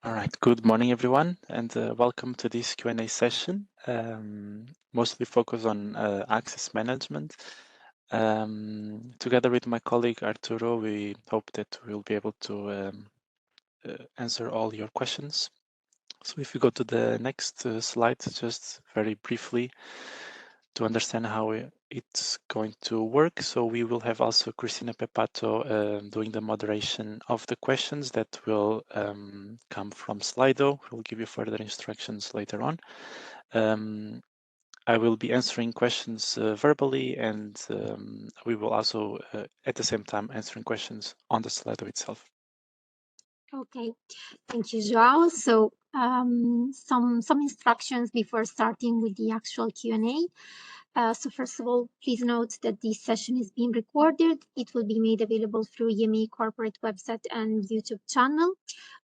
All right, good morning, everyone, and welcome to this Q&A session, mostly focused on access management. Together with my colleague Arturo, we hope that we'll be able to answer all your questions. So if we go to the next slide, just very briefly, to understand how it's going to work. So we will have also Cristina Pepato doing the moderation of the questions that will come from Slido. We'll give you further instructions later on. I will be answering questions verbally, and we will also, at the same time, answering questions on the Slido itself. Okay, thank you, Joao. So some instructions before starting with the actual Q&A. So first of all, please note that this session is being recorded. It will be made available through EMA corporate website and YouTube channel.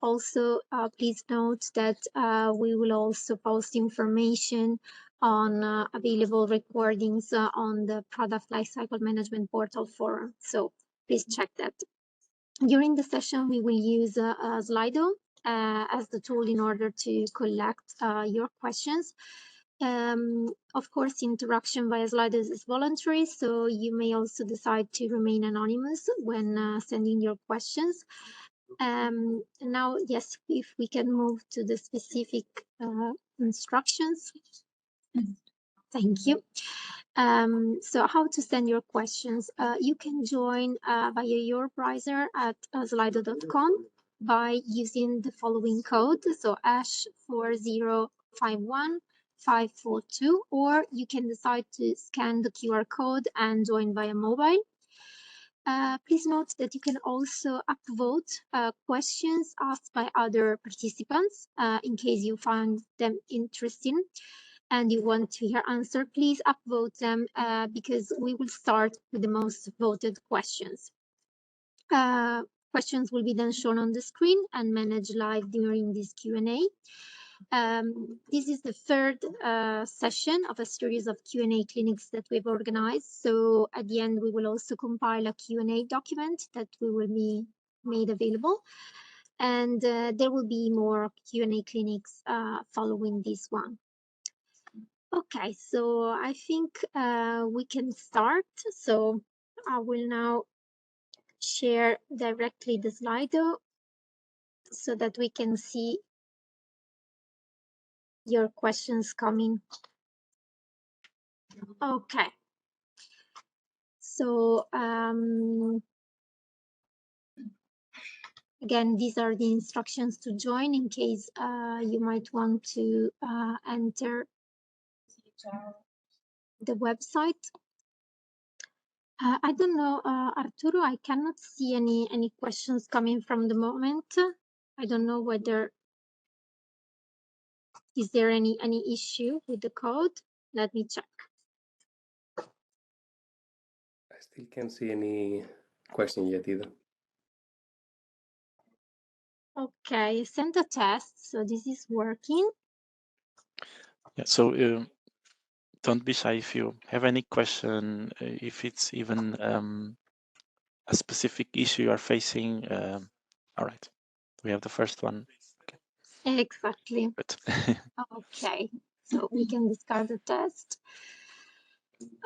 Also, please note that we will also post information on available recordings on the product lifecycle management portal forum. So please check that. During the session, we will use Slido as the tool in order to collect your questions. Of course, interaction via Slido is voluntary, so you may also decide to remain anonymous when sending your questions. Now, yes, if we can move to the specific instructions. Thank you. So how to send your questions? You can join via your browser at slido.com by using the following code, so #4051542, or you can decide to scan the QR code and join via mobile. Please note that you can also upvote questions asked by other participants in case you find them interesting and you want to hear answer, please upvote them because we will start with the most voted questions. Questions will be then shown on the screen and managed live during this Q&A. This is the third session of a series of Q&A clinics that we've organized. So at the end, we will also compile a Q&A document that we will be made available. And there will be more Q&A clinics following this one. Okay, so I think we can start. So I will now share directly the Slido so that we can see your questions coming. Okay. So again, these are the instructions to join in case you might want to enter the website. I don't know, Arturo, I cannot see any questions coming from the moment. I don't know whether, is there any issue with the code? Let me check. I still can't see any question yet either. Okay, I sent a test, so this is working. Yeah, so don't be shy if you have any question, if it's even a specific issue you are facing. All right, we have the first one. Okay. Exactly. Okay, so we can discard the test.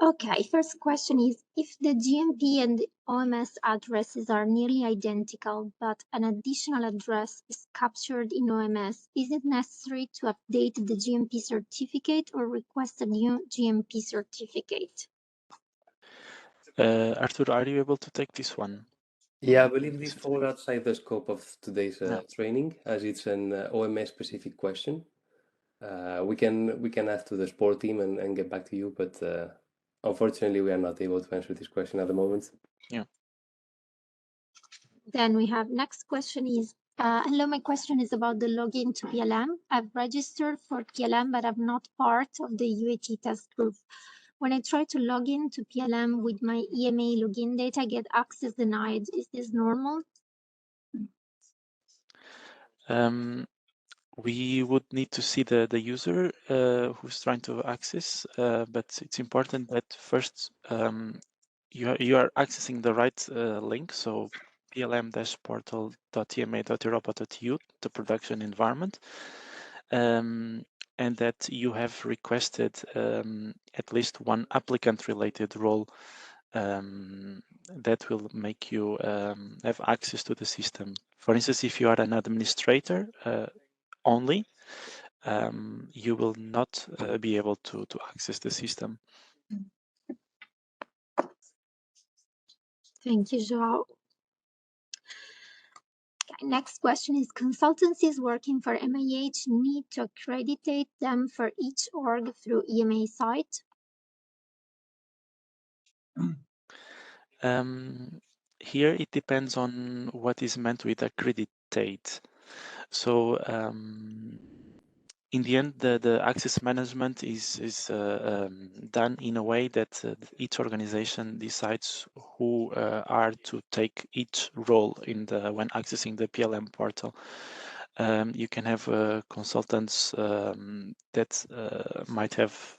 Okay, first question is, if the GMP and the OMS addresses are nearly identical, but an additional address is captured in OMS, is it necessary to update the GMP certificate or request a new GMP certificate? Arturo, are you able to take this one? Yeah, I believe this falls outside the scope of today's training, as it's an OMS specific question. We can ask to the sport team and get back to you, but unfortunately, we are not able to answer this question at the moment. Yeah. Then we have next question is, hello, my question is about the login to PLM. I've registered for PLM, but I'm not part of the UAT test group. When I try to log in to PLM with my EMA login data, I get access denied. Is this normal? We would need to see the user who's trying to access, but it's important that first you are accessing the right link. So plm-portal.ema.europa.eu, the production environment, and that you have requested at least one applicant-related role that will make you have access to the system. For instance, if you are an administrator only, you will not be able to access the system. Thank you, João. Okay, next question is, consultancies working for MAH need to accreditate them for each org through EMA site? Here it depends on what is meant with accreditate. So in the end, the access management is done in a way that each organization decides who are to take each role in when accessing the PLM portal. You can have consultants that might have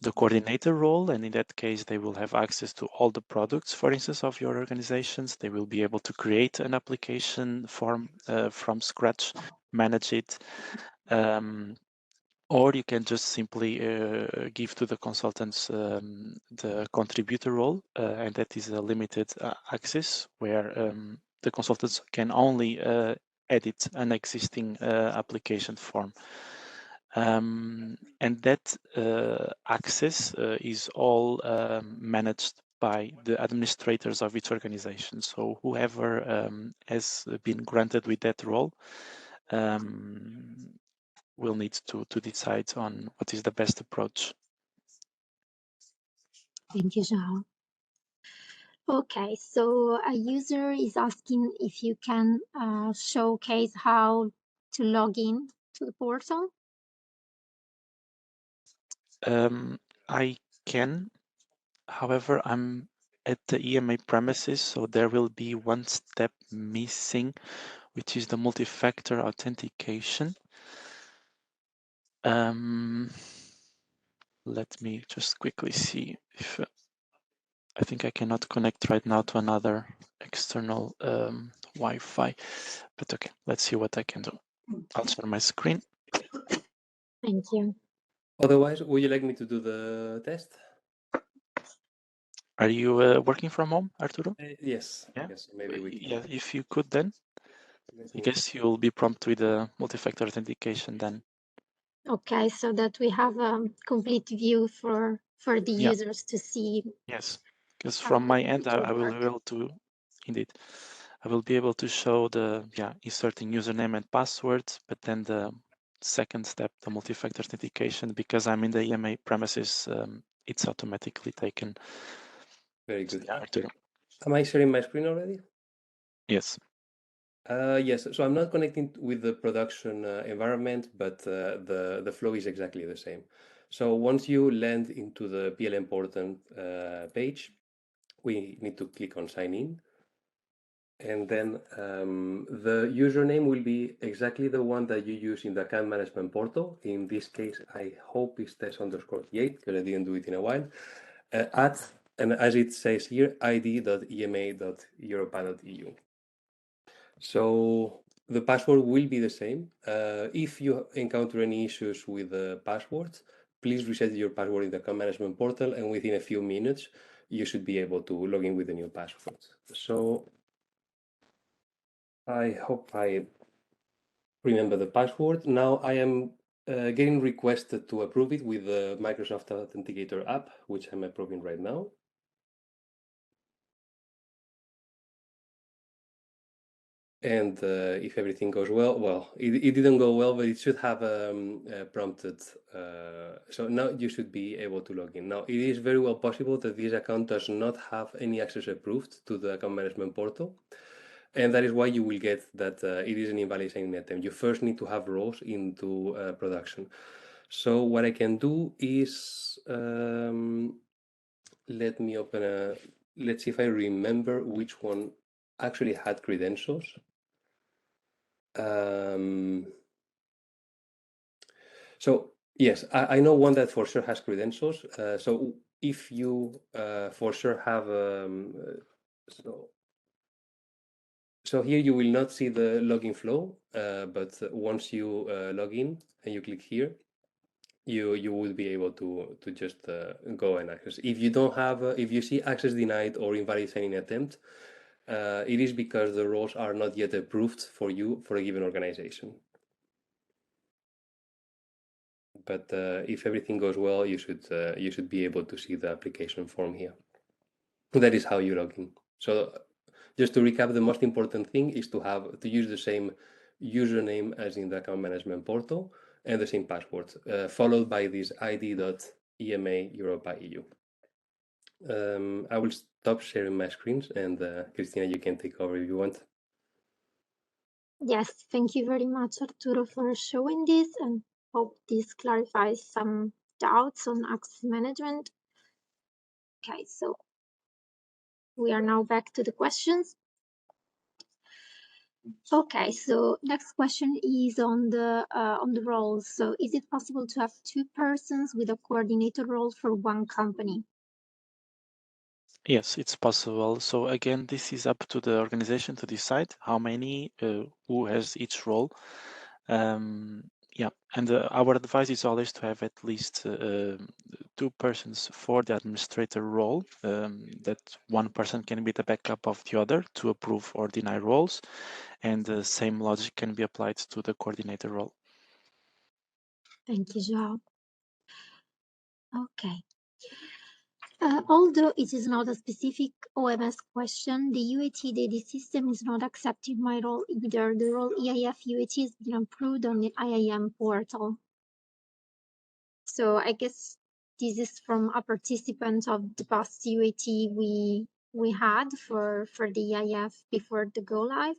the coordinator role, and in that case they will have access to all the products, for instance, of your organizations. They will be able to create an application form from scratch, manage it, or you can just simply give to the consultants the contributor role, and that is a limited access where the consultants can only edit an existing application form. And that access is all managed by the administrators of each organization. So whoever has been granted with that role will need to decide on what is the best approach. Thank you, João. Okay, so a user is asking if you can showcase how to log in to the portal. I can, however, I'm at the EMA premises, so there will be one step missing, which is the multi-factor authentication. Let me just quickly see if I think I cannot connect right now to another external Wi-Fi, but okay, let's see what I can do. I'll share my screen. Thank you. Otherwise, would you like me to do the test? Are you working from home, Arturo? Yes. Yeah. Yes. Maybe we can. Yeah, if you could, then I guess you'll be prompted with the multi-factor authentication then. Okay, so that we have a complete view for the Yeah. users to see. Yes, because from my end, I will be able to, indeed, I will be able to show the, inserting username and password, but then the second step, the multi-factor authentication, because I'm in the EMA premises, it's automatically taken. Very good. Yeah, Arturo. Am I sharing my screen already? Yes. Yes. So I'm not connecting with the production environment, but the flow is exactly the same. So once you land into the PLM portal page, we need to click on sign in. And then the username will be exactly the one that you use in the account management portal. In this case, I hope it's test_t8 because I didn't do it in a while. And as it says here, id.ema.europa.eu. So the password will be the same. If you encounter any issues with the passwords, please reset your password in the account management portal, and within a few minutes, you should be able to log in with the new password. So I hope I remember the password. Now I am getting requested to approve it with the Microsoft Authenticator app, which I'm approving right now. And if everything goes well, it didn't go well, but it should have prompted. So now you should be able to log in. Now, it is very well possible that this account does not have any access approved to the account management portal. And that is why you will get that it is an invalid signing attempt. You first need to have roles into production. So what I can do is, let me open a, let's see if I remember which one actually had credentials. So yes, I know one that for sure has credentials. So if you for sure have, so So here you will not see the login flow, but once you log in and you click here, you will be able to just go and access. If you don't have, if you see access denied or invalid signing attempt, it is because the roles are not yet approved for you for a given organization. But if everything goes well, you should be able to see the application form here. That is how you log in. So just to recap, the most important thing is to use the same username as in the account management portal and the same password, followed by this id.ema Europa EU. I will stop sharing my screens, and Cristina, you can take over if you want. Yes, thank you very much, Arturo, for showing this, and hope this clarifies some doubts on access management. Okay, so we are now back to the questions. Okay, so next question is on the roles. So is it possible to have two persons with a coordinator role for one company? Yes, it's possible. So again, this is up to the organization to decide how many, who has each role. Yeah, and our advice is always to have at least two persons for the administrator role. That one person can be the backup of the other to approve or deny roles, and the same logic can be applied to the coordinator role. Thank you, Joao. Okay. Although it is not a specific OMS question, the UAT data system is not accepting my role either. The role eAF UAT has been approved on the IAM portal. So I guess this is from a participant of the past UAT we had for the eAF before the go live.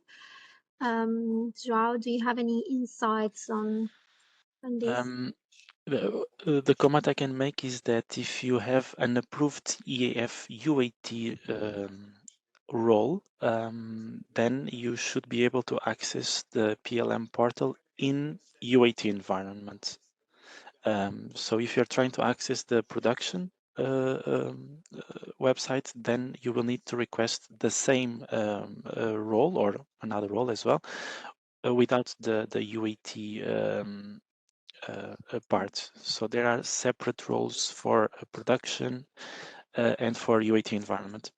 Joao, do you have any insights on this? The comment I can make is that if you have an approved eAF UAT role, then you should be able to access the PLM portal in UAT environment. So if you're trying to access the production website, then you will need to request the same role or another role as well, without the UAT part. So there are separate roles for production and for UAT environment.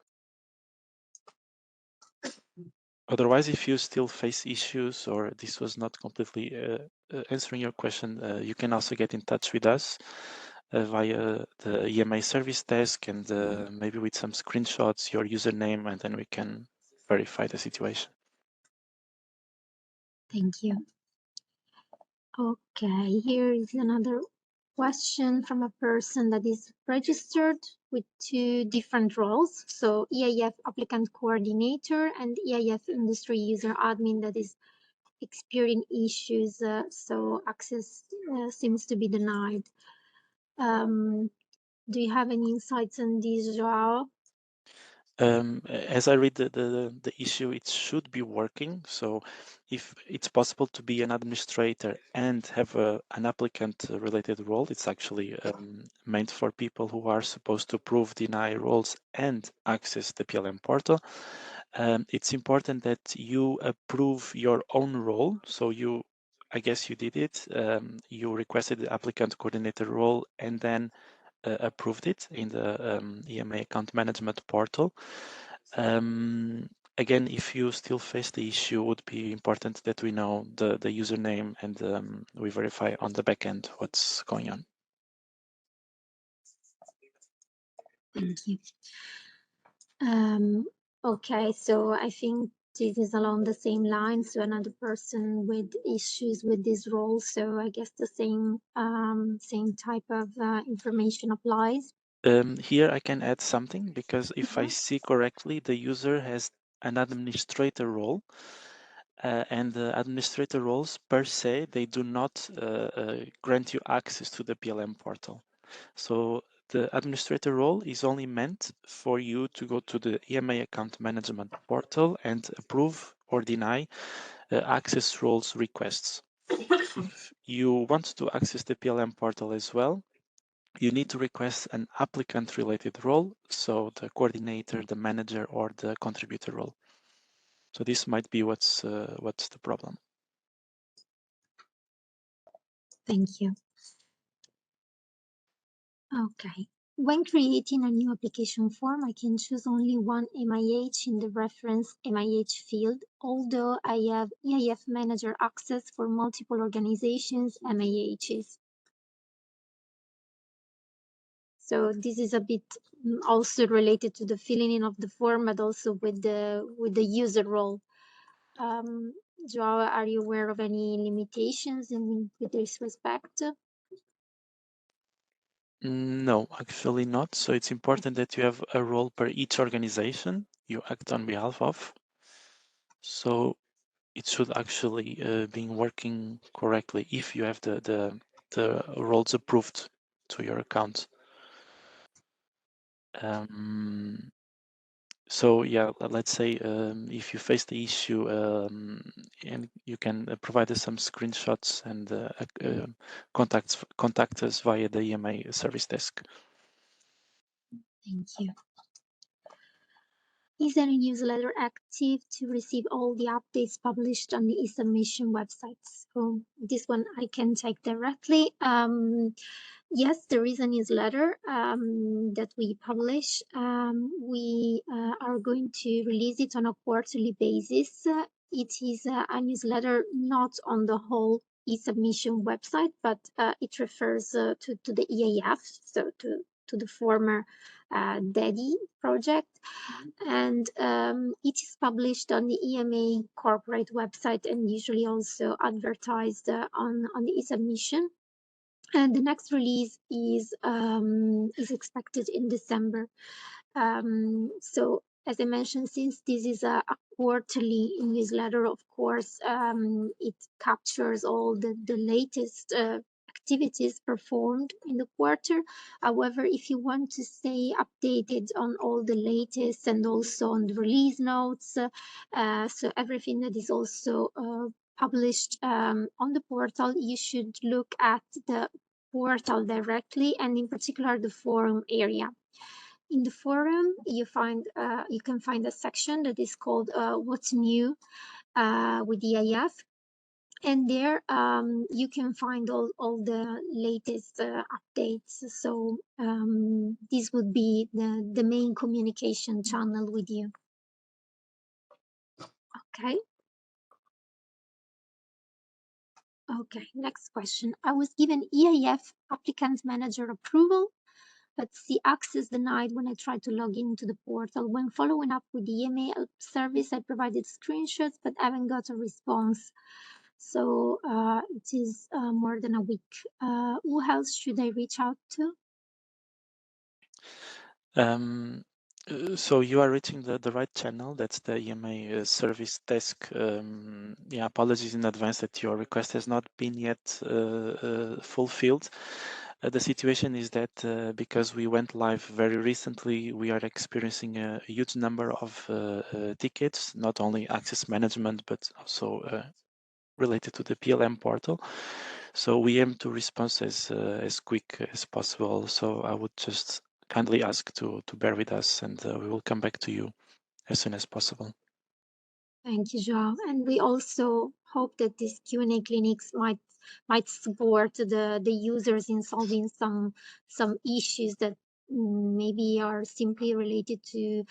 Otherwise, if you still face issues or this was not completely answering your question, you can also get in touch with us via the EMA service desk and maybe with some screenshots, your username, and then we can verify the situation. Thank you. Okay, here is another question from a person that is registered with two different roles. So eAF applicant coordinator and eAF industry user admin that is experiencing issues. So access seems to be denied. Do you have any insights on this, Joao? As I read the issue, it should be working. So if it's possible to be an administrator and have an applicant related role, it's actually meant for people who are supposed to approve, deny roles and access the PLM portal. It's important that you approve your own role. So I guess you did it. You requested the applicant coordinator role and then approved it in the EMA account management portal. Again, if you still face the issue, it would be important that we know the username and we verify on the back end what's going on. Thank you. Okay, so I think this is along the same lines. So another person with issues with this role. So I guess the same type of information applies. Here I can add something because if I see correctly, the user has an administrator role. And the administrator roles per se, they do not grant you access to the PLM portal. So the administrator role is only meant for you to go to the EMA account management portal and approve or deny access roles requests. If you want to access the PLM portal as well, you need to request an applicant related role, so the coordinator, the manager, or the contributor role. So this might be what's the problem. Thank you. Okay. When creating a new application form, I can choose only one MIH in the reference MIH field, although I have eAF Manager access for multiple organizations' MIHs. So this is a bit also related to the filling in of the form, but also with the user role. Joao, are you aware of any limitations with this respect? No, actually not. So it's important that you have a role per each organization you act on behalf of. So it should actually be working correctly if you have the roles approved to your account. So yeah, let's say if you face the issue and you can provide us some screenshots and contact us via the EMA service desk. Thank you. Is there a newsletter active to receive all the updates published on the eSubmission website? So this one I can take directly. Yes, there is a newsletter that we publish. We are going to release it on a quarterly basis. It is a newsletter not on the whole eSubmission website, but it refers to the eAF, so to the former DADI project. And it is published on the EMA corporate website and usually also advertised on the eSubmission. And the next release is expected in December. So as I mentioned, since this is a quarterly newsletter, of course, it captures all the latest activities performed in the quarter. However, if you want to stay updated on all the latest and also on the release notes, so everything that is also published on the portal, you should look at the portal directly and in particular the forum area. In the forum, you can find a section that is called "What's New with eAF," and there you can find all the latest updates. So this would be the main communication channel with you. Okay. Okay, next question. I was given eAF applicant manager approval, but see access denied when I tried to log into the portal. When following up with the email service, I provided screenshots, but haven't got a response. So it is more than a week. Who else should I reach out to? So you are reaching the right channel. That's the EMA service desk. Yeah, apologies in advance that your request has not been yet fulfilled. The situation is that because we went live very recently, we are experiencing a huge number of tickets, not only access management, but also related to the PLM portal. So we aim to respond as quick as possible. So I would just kindly ask to bear with us, and we will come back to you as soon as possible. Thank you, Joao. And we also hope that these Q&A clinics might support the users in solving some issues that maybe are simply related to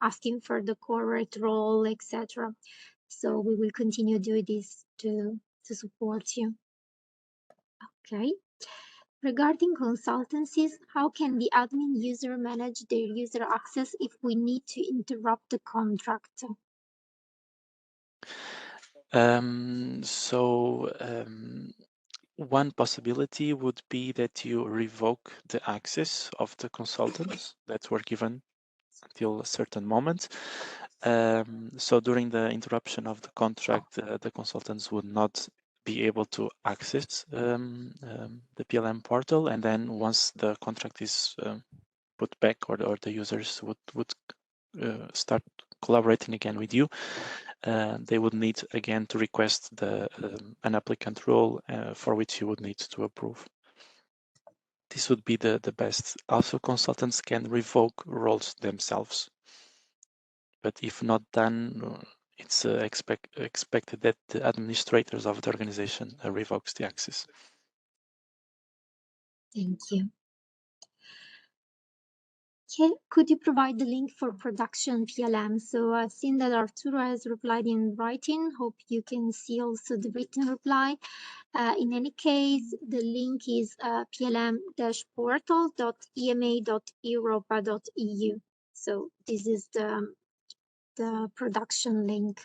asking for the correct role, etc. So we will continue doing this to support you. Okay. Regarding consultancies, how can the admin user manage their user access if we need to interrupt the contract? One possibility would be that you revoke the access of the consultants that were given until a certain moment. So during the interruption of the contract, the consultants would not be able to access the PLM portal, and then once the contract is put back, or the users would start collaborating again with you, they would need again to request an applicant role for which you would need to approve. This would be the best. Also, consultants can revoke roles themselves, but if not done, it's expected that the administrators of the organization revokes the access. Thank you. Could you provide the link for production PLM? So I've seen that Arturo has replied in writing. Hope you can see also the written reply. In any case, the link is plm-portal.ema.europa.eu. So this is the production link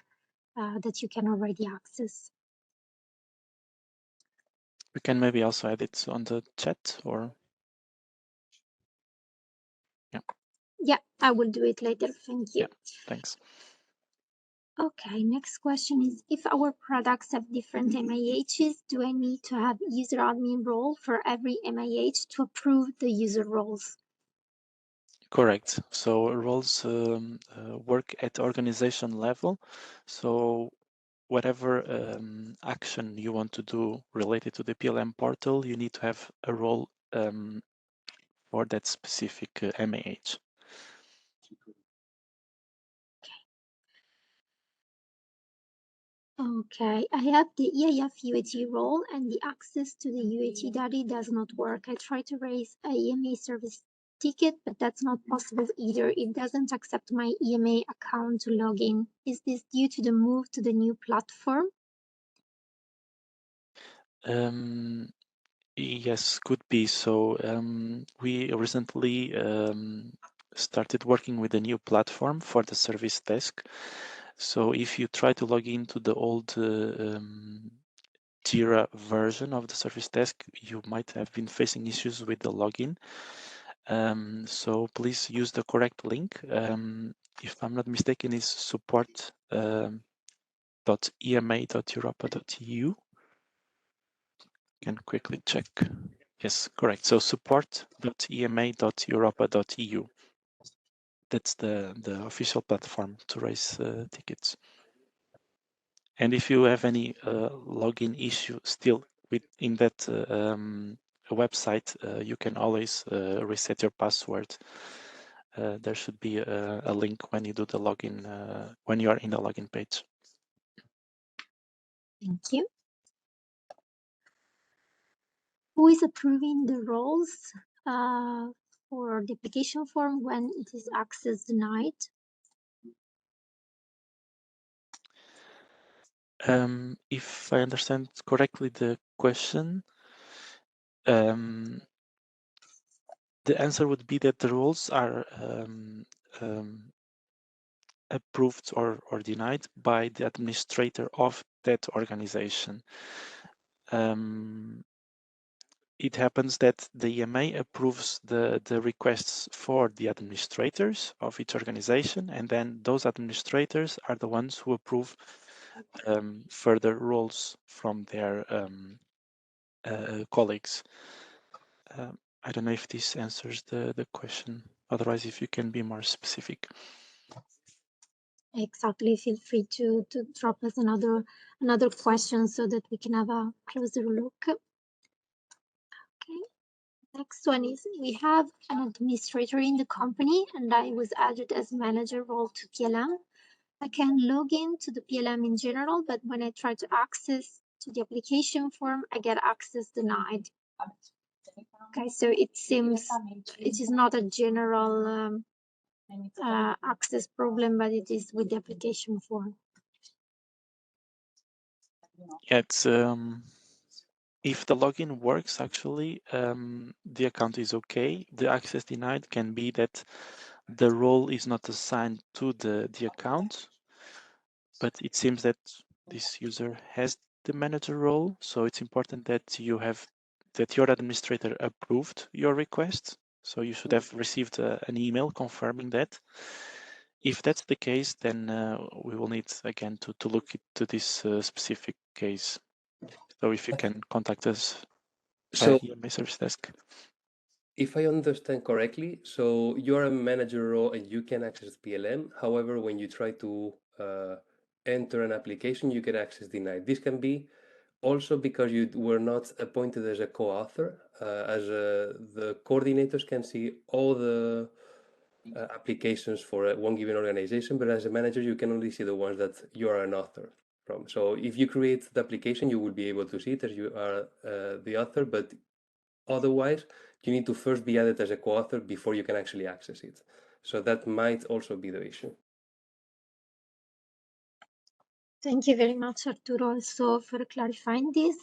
that you can already access. We can maybe also add it on the chat, or yeah, I will do it later. Thank you. Yeah, thanks. Okay, next question is, if our products have different MAHs, do I need to have user admin role for every MAH to approve the user roles? Correct. So roles work at organization level. So whatever action you want to do related to the PLM portal, you need to have a role for that specific MAH. Okay, I have the eAF UAT role and the access to the UAT data does not work. I try to raise a EMA service ticket, but that's not possible either. It doesn't accept my EMA account to log in. Is this due to the move to the new platform? Yes, could be. So we recently started working with a new platform for the service desk. So if you try to log into the old Jira version of the service desk, you might have been facing issues with the login. So please use the correct link. If I'm not mistaken, it's support.ema.europa.eu. Can quickly check. Yes, correct. So support.ema.europa.eu. That's the official platform to raise tickets. And if you have any login issue still within that website, you can always reset your password. There should be a link when you do the login, when you are in the login page. Thank you. Who is approving the roles for the application form when it is access denied? If I understand correctly the question, the answer would be that the roles are approved or denied by the administrator of that organization. It happens that the EMA approves the requests for the administrators of each organization, and then those administrators are the ones who approve further roles from their colleagues. I don't know if this answers the question. Otherwise, if you can be more specific. Exactly. Feel free to drop us another question so that we can have a closer look. Okay. Next one is, we have an administrator in the company and I was added as manager role to PLM. I can log in to the PLM in general, but when I try to access to the application form, I get access denied. Okay, so it seems it is not a general access problem, but it is with the application form. Yeah, it's if the login works, actually, the account is okay. The access denied can be that the role is not assigned to the account, but it seems that this user has the manager role. So it's important that you have that your administrator approved your request. So you should have received an email confirming that. If that's the case, then we will need again to look into this specific case. So if you can contact us via So, EMA service desk. if I understand correctly, so you're a manager role and you can access PLM. However, when you try to enter an application, you get access denied. This can be also because you were not appointed as a co-author, the coordinators can see all the applications for one given organization, but as a manager, you can only see the ones that you are an author from. So if you create the application, you will be able to see it as you are the author, but otherwise, you need to first be added as a co-author before you can actually access it. So that might also be the issue. Thank you very much, Arturo, also for clarifying this.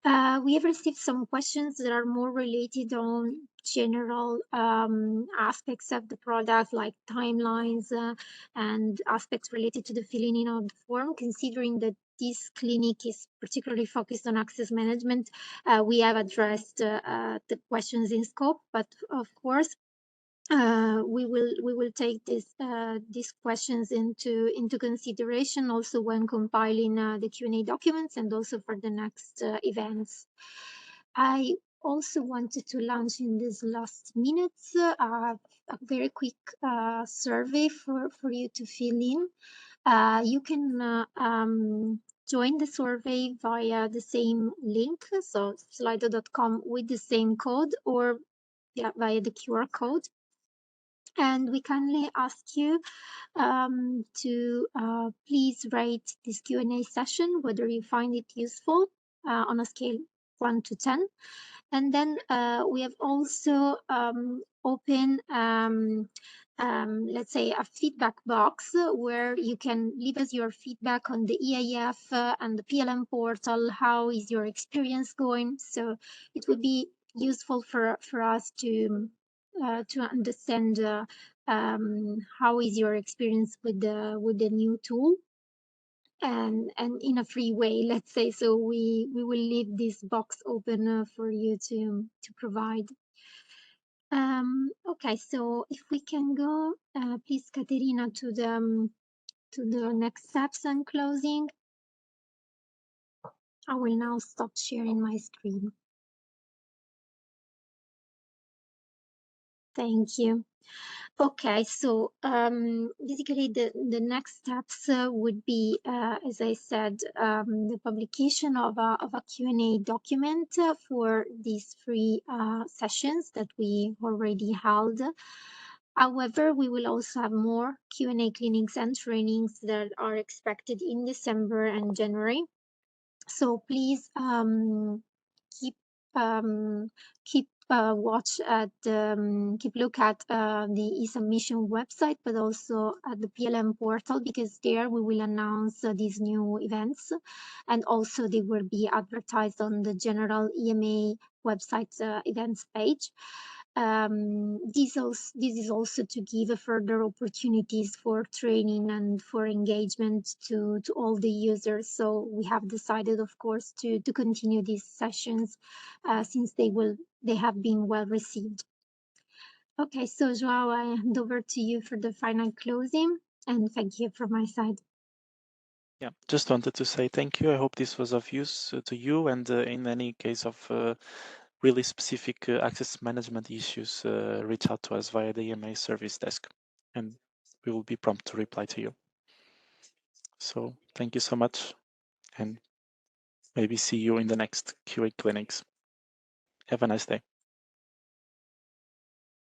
We have received some questions that are more related on general aspects of the product, like timelines and aspects related to the filling in of the form. Considering that this clinic is particularly focused on access management, we have addressed the questions in scope, but of course, we will take these questions into consideration also when compiling the Q&A documents and also for the next events. I also wanted to launch in these last minutes a very quick survey for you to fill in. You can join the survey via the same link, so slido.com with the same code, or via the QR code. And we kindly ask you to please rate this Q&A session, whether you find it useful on a scale 1 to 10. And then we have also open, let's say, a feedback box where you can leave us your feedback on the eAF and the PLM portal. How is your experience going? So it would be useful for us to understand how is your experience with the new tool, and in a free way, let's say. So we will leave this box open for you to provide. Okay, so if we can go, please, Caterina, to the next steps and closing. I will now stop sharing my screen. Thank you. Okay, so basically the next steps would be, as I said, the publication of a Q&A document for these free sessions that we already held. However, we will also have more Q&A clinics and trainings that are expected in December and January. So please keep watch at keep look at the e-submission website, but also at the PLM portal, because there we will announce these new events, and also they will be advertised on the general EMA website events page. This is also to give further opportunities for training and for engagement to all the users. So we have decided, of course, to continue these sessions since they have been well received. Okay, so Joao, I hand over to you for the final closing, and thank you from my side. Yeah, just wanted to say thank you. I hope this was of use to you, and in any case of really specific access management issues, reach out to us via the EMA service desk, and we will be prompt to reply to you. So thank you so much, and maybe see you in the next QA clinics. Have a nice day.